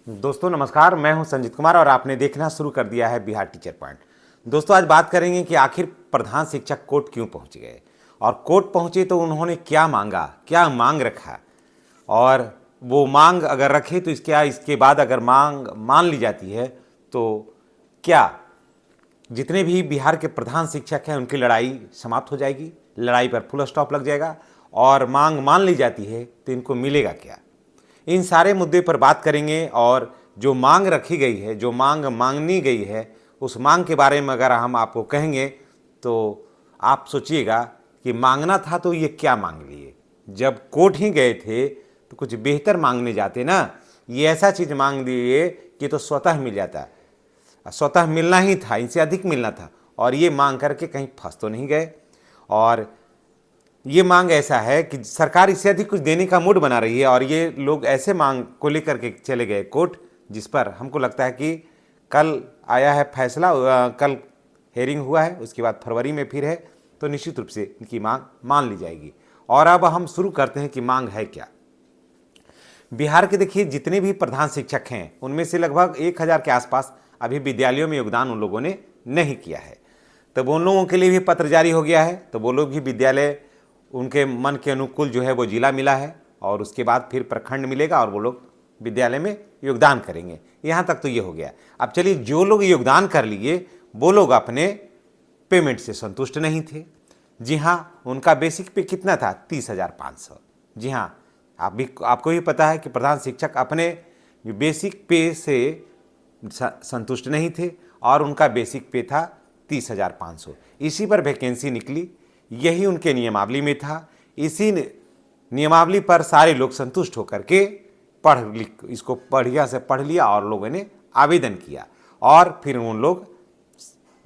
दोस्तों नमस्कार, मैं हूं संजीत कुमार और आपने देखना शुरू कर दिया है बिहार टीचर पॉइंट। दोस्तों आज बात करेंगे कि आखिर प्रधान शिक्षक कोर्ट क्यों पहुंच गए और कोर्ट पहुंचे तो उन्होंने क्या मांगा, क्या मांग रखा और वो मांग अगर रखे तो इसके बाद अगर मांग मान ली जाती है तो क्या जितने भी बिहार के प्रधान शिक्षक हैं उनकी लड़ाई समाप्त हो जाएगी, लड़ाई पर फुल स्टॉप लग जाएगा और मांग मान ली जाती है तो इनको मिलेगा क्या। इन सारे मुद्दे पर बात करेंगे और जो मांग रखी गई है, जो मांग मांगनी गई है, उस मांग के बारे में अगर हम आपको कहेंगे तो आप सोचिएगा कि मांगना था तो ये क्या मांग लिए। जब कोर्ट ही गए थे तो कुछ बेहतर मांगने जाते ना, ये ऐसा चीज़ मांग दिए कि तो स्वतः मिल जाता, स्वतः मिलना ही था, इनसे अधिक मिलना था और ये मांग करके कहीं फंस तो नहीं गए। और ये मांग ऐसा है कि सरकार इससे अधिक कुछ देने का मूड बना रही है और ये लोग ऐसे मांग को लेकर के चले गए कोर्ट, जिस पर हमको लगता है कि कल आया है फैसला, कल हेयरिंग हुआ है, उसके बाद फरवरी में फिर है, तो निश्चित रूप से इनकी मांग मान ली जाएगी। और अब हम शुरू करते हैं कि मांग है क्या। बिहार के देखिए जितने भी प्रधान शिक्षक हैं उनमें से लगभग 1000 के आसपास अभी विद्यालयों में योगदान उन लोगों ने नहीं किया है, तब उन लोगों के लिए भी पत्र जारी हो गया है। तो वो लोग भी विद्यालय उनके मन के अनुकूल जो है वो जिला मिला है और उसके बाद फिर प्रखंड मिलेगा और वो लोग विद्यालय में योगदान करेंगे। यहाँ तक तो ये हो गया। अब चलिए, जो लोग योगदान कर लिए वो लोग अपने पेमेंट से संतुष्ट नहीं थे। जी हाँ, उनका बेसिक पे कितना था? 30,500। जी हाँ, आपको भी पता है कि प्रधान शिक्षक अपने बेसिक पे से संतुष्ट नहीं थे और उनका बेसिक पे था 30,500। इसी पर वैकेंसी निकली, यही उनके नियमावली में था। इसी नियमावली पर सारे लोग संतुष्ट होकर के इसको बढ़िया से पढ़ लिया और लोगों ने आवेदन किया और फिर उन लोग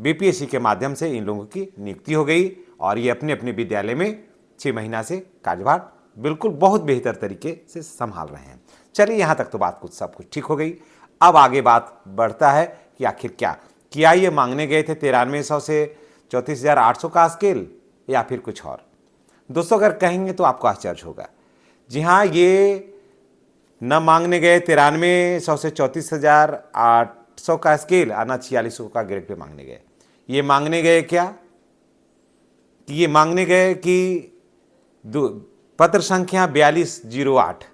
बीपीएससी के माध्यम से इन लोगों की नियुक्ति हो गई और ये अपने अपने विद्यालय में 6 महीना से कार्यभार बिल्कुल बहुत बेहतर तरीके से संभाल रहे हैं। चलिए, यहाँ तक तो बात सब कुछ ठीक हो गई। अब आगे बात बढ़ता है कि आखिर क्या ये मांगने गए थे 9300 से 34,800 का स्केल या फिर कुछ और। दोस्तों अगर कहेंगे तो आपको आश्चर्य होगा। जी हाँ, ये न मांगने गए 9300 से 34,800 का स्केल और न 4600 का ग्रेड पे मांगने गए। ये मांगने गए क्या कि ये मांगने गए कि पत्र संख्या 4208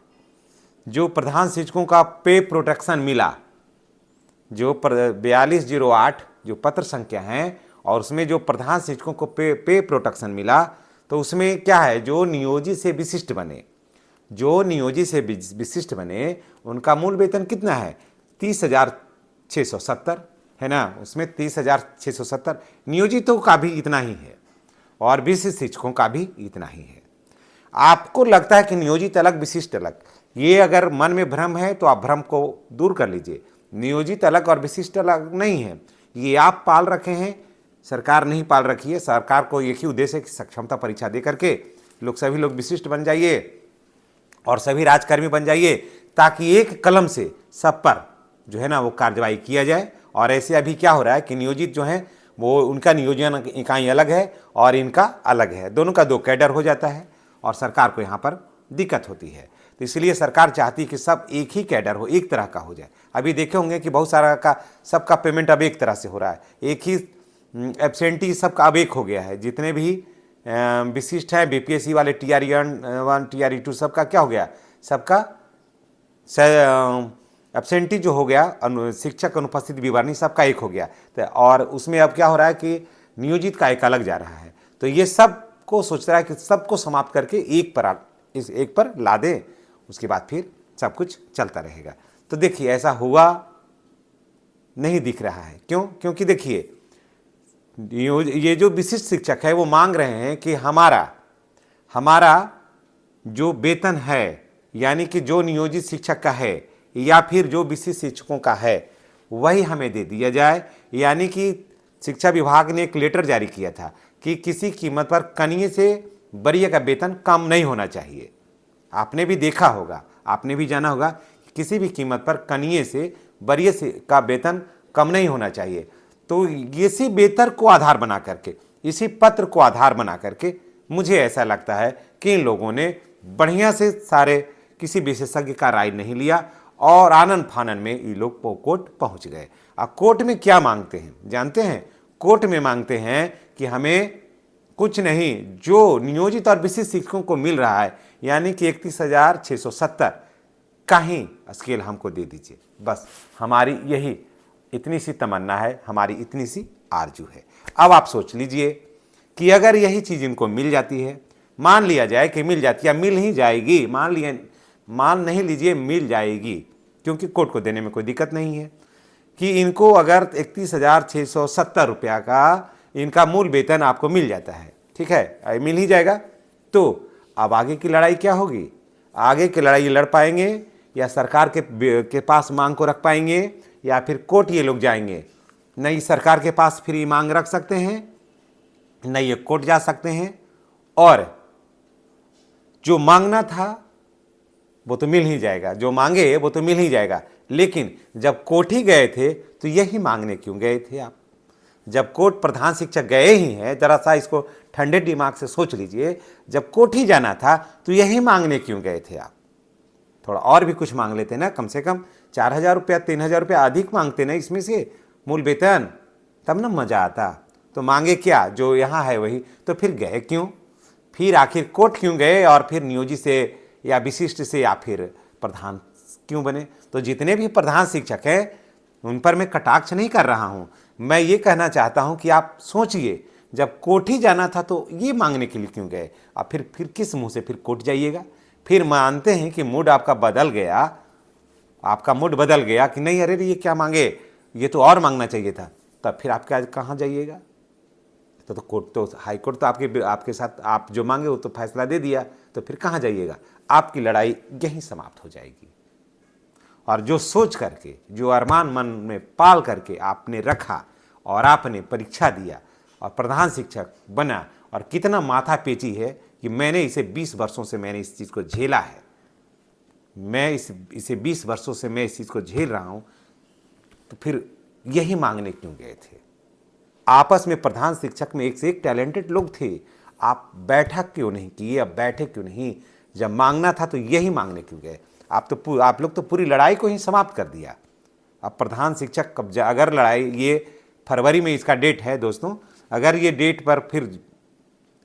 जो प्रधान शिक्षकों का पे प्रोटेक्शन मिला, जो 4208 जो पत्र संख्या है और उसमें जो प्रधान शिक्षकों को पे प्रोटेक्शन मिला, तो उसमें क्या है, जो नियोजित से विशिष्ट बने, जो नियोजित से विशिष्ट बने उनका मूल वेतन कितना है? 30,670 है ना। उसमें 30,670 नियोजितों का भी इतना ही है और विशिष्ट शिक्षकों का भी इतना ही है। आपको लगता है कि नियोजित अलग विशिष्ट अलग, ये अगर मन में भ्रम है तो आप भ्रम को दूर कर लीजिए। नियोजित अलग और विशिष्ट अलग नहीं है, ये आप पाल रखे हैं, सरकार नहीं पाल रखी है। सरकार को एक ही उद्देश्य है कि सक्षमता परीक्षा दे करके सभी लोग विशिष्ट बन जाइए और सभी राजकर्मी बन जाइए, ताकि एक कलम से सब पर जो है ना वो कार्रवाई किया जाए। और ऐसे अभी क्या हो रहा है कि नियोजित जो हैं वो उनका नियोजन इकाई अलग है और इनका अलग है, दोनों का 2 कैडर हो जाता है और सरकार को यहाँ पर दिक्कत होती है। तो इसलिए सरकार चाहती है कि सब एक ही कैडर हो, एक तरह का हो जाए। अभी देखे होंगे कि बहुत सारा का सबका पेमेंट अब एक तरह से हो रहा है, एक ही एब्सेंटी सबका अब एक हो गया है। जितने भी विशिष्ट हैं बीपीएससी वाले TRE1 TRE2 सबका क्या हो गया, सबका एब्सेंटी जो हो गया शिक्षक अनुपस्थित विवरणी सबका एक हो गया। तो और उसमें अब क्या हो रहा है कि नियोजित का एक अलग जा रहा है। तो ये सब को सोच रहा है कि सबको समाप्त करके इस एक पर ला दें, उसके बाद फिर सब कुछ चलता रहेगा। तो देखिए ऐसा हुआ नहीं दिख रहा है। क्यों? क्योंकि देखिए ये जो विशिष्ट शिक्षक है वो मांग रहे हैं कि हमारा जो वेतन है, यानी कि जो नियोजित शिक्षक का है या फिर जो विशिष्ट शिक्षकों का है वही हमें दे दिया जाए। यानी कि शिक्षा विभाग ने एक लेटर जारी किया था कि किसी कीमत पर कनीय से वरीय का वेतन कम नहीं होना चाहिए। आपने भी देखा होगा, आपने भी जाना होगा, किसी भी कीमत पर कनीय से वरीय का वेतन कम नहीं होना चाहिए। तो इसी वेतन को आधार बना करके, इसी पत्र को आधार बना करके मुझे ऐसा लगता है कि इन लोगों ने बढ़िया से सारे किसी विशेषज्ञ का राय नहीं लिया और आनन फानन में ये लोग कोर्ट पहुंच गए। अब कोर्ट में क्या मांगते हैं जानते हैं? कोर्ट में मांगते हैं कि हमें कुछ नहीं, जो नियोजित और विशिष्ट शिक्षकों को मिल रहा है यानी कि 31,670 का ही स्केल हमको दे दीजिए। बस हमारी यही इतनी सी तमन्ना है, हमारी इतनी सी आरजू है। अब आप सोच लीजिए कि अगर यही चीज़ इनको मिल जाती है, मान लिया जाए कि मिल जाती है, मिल ही जाएगी, मान नहीं लीजिए मिल जाएगी, क्योंकि कोर्ट को देने में कोई दिक्कत नहीं है कि इनको अगर 31,670 रुपया का इनका मूल वेतन आपको मिल जाता है, ठीक है, मिल ही जाएगा, तो अब आगे की लड़ाई क्या होगी? आगे की लड़ाई लड़ पाएंगे या सरकार के पास मांग को रख पाएंगे या फिर कोर्ट ये लोग जाएंगे? नहीं सरकार के पास फिर ये मांग रख सकते हैं, नहीं ये कोर्ट जा सकते हैं, और जो मांगना था वो तो मिल ही जाएगा, जो मांगे वो तो मिल ही जाएगा। लेकिन जब कोर्ट ही गए थे तो यही मांगने क्यों गए थे आप? जब कोर्ट प्रधान शिक्षक गए ही हैं, जरा सा इसको ठंडे दिमाग से सोच लीजिए, जब कोर्ट ही जाना था तो यही मांगने क्यों गए थे आप? थोड़ा और भी कुछ मांग लेते ना, कम से कम 4,000 रुपया 3,000 रुपया अधिक मांगते ना इसमें से मूल वेतन, तब ना मजा आता। तो मांगे क्या? जो यहाँ है वही। तो फिर गए क्यों? फिर आखिर कोर्ट क्यों गए और फिर नियोजित से या विशिष्ट से या फिर प्रधान क्यों बने? तो जितने भी प्रधान शिक्षक हैं उन पर मैं कटाक्ष नहीं कर रहा हूँ, मैं ये कहना चाहता हूँ कि आप सोचिए, जब कोर्ट ही जाना था तो ये मांगने के लिए क्यों गए? अब फिर किस मुंह से फिर कोर्ट जाइएगा? फिर मानते हैं कि मूड आपका बदल गया, आपका मूड बदल गया कि नहीं अरे ये क्या मांगे, ये तो और मांगना चाहिए था, तब फिर आप क्या कहाँ जाइएगा? तो कोर्ट तो हाई कोर्ट तो आपके साथ आप जो मांगे वो तो फैसला दे दिया, तो फिर कहाँ जाइएगा? आपकी लड़ाई यहीं समाप्त हो जाएगी। और जो सोच करके, जो अरमान मन में पाल करके आपने रखा और आपने परीक्षा दिया और प्रधान शिक्षक बना, और कितना माथा पेची है कि मैंने इसे 20 वर्षों से मैंने इस चीज़ को झेला है, मैं इसे 20 वर्षों से मैं इस चीज़ को झेल रहा हूँ, तो फिर यही मांगने क्यों गए थे? आपस में प्रधान शिक्षक में एक से एक टैलेंटेड लोग थे, आप बैठक क्यों नहीं किए? अब बैठे क्यों नहीं? जब मांगना था तो यही मांगने क्यों गए? आप लोग तो पूरी लड़ाई को ही समाप्त कर दिया। अब प्रधान शिक्षक कब्जा, अगर लड़ाई ये फरवरी में इसका डेट है दोस्तों, अगर ये डेट पर फिर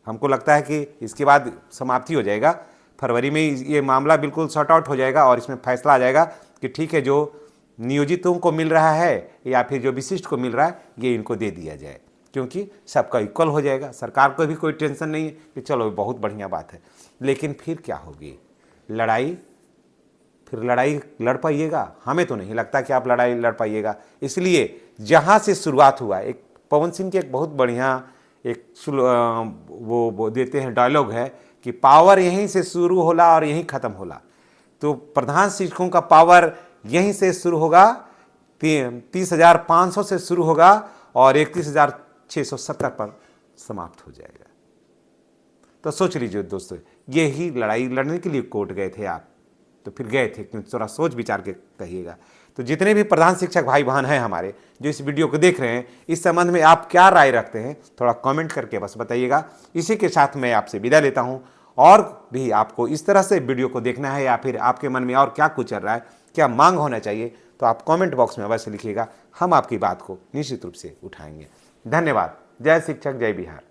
हमको लगता है कि इसके बाद समाप्ति हो जाएगा, फरवरी में ये मामला बिल्कुल सॉर्ट आउट हो जाएगा और इसमें फैसला आ जाएगा कि ठीक है, जो नियोजितों को मिल रहा है या फिर जो विशिष्ट को मिल रहा है ये इनको दे दिया जाए, क्योंकि सबका इक्वल हो जाएगा, सरकार को भी कोई टेंशन नहीं है कि चलो बहुत बढ़िया बात है। लेकिन फिर क्या होगी? लड़ाई लड़ पाइएगा? हमें तो नहीं लगता कि आप लड़ाई लड़ पाइएगा। इसलिए जहाँ से शुरुआत हुआ, एक पवन सिंह की एक बहुत बढ़िया एक वो देते हैं डायलॉग है कि पावर यहीं से शुरू होला और यहीं ख़त्म होला। तो प्रधान शिक्षकों का पावर यहीं से शुरू होगा, 30,500 से शुरू होगा और 31,670 पर समाप्त हो जाएगा। तो सोच लीजिए दोस्तों, यही लड़ाई लड़ने के लिए कोर्ट गए थे आप, तो फिर गए थे क्यों? थोड़ा सोच विचार के कहिएगा। तो जितने भी प्रधान शिक्षक भाई बहन हैं हमारे जो इस वीडियो को देख रहे हैं, इस संबंध में आप क्या राय रखते हैं थोड़ा कमेंट करके बस बताइएगा। इसी के साथ मैं आपसे विदा लेता हूं। और भी आपको इस तरह से वीडियो को देखना है या फिर आपके मन में और क्या कुछ चल रहा है, क्या मांग होना चाहिए, तो आप कमेंट बॉक्स में अवश्य लिखिएगा, हम आपकी बात को निश्चित रूप से उठाएंगे। धन्यवाद। जय शिक्षक, जय बिहार।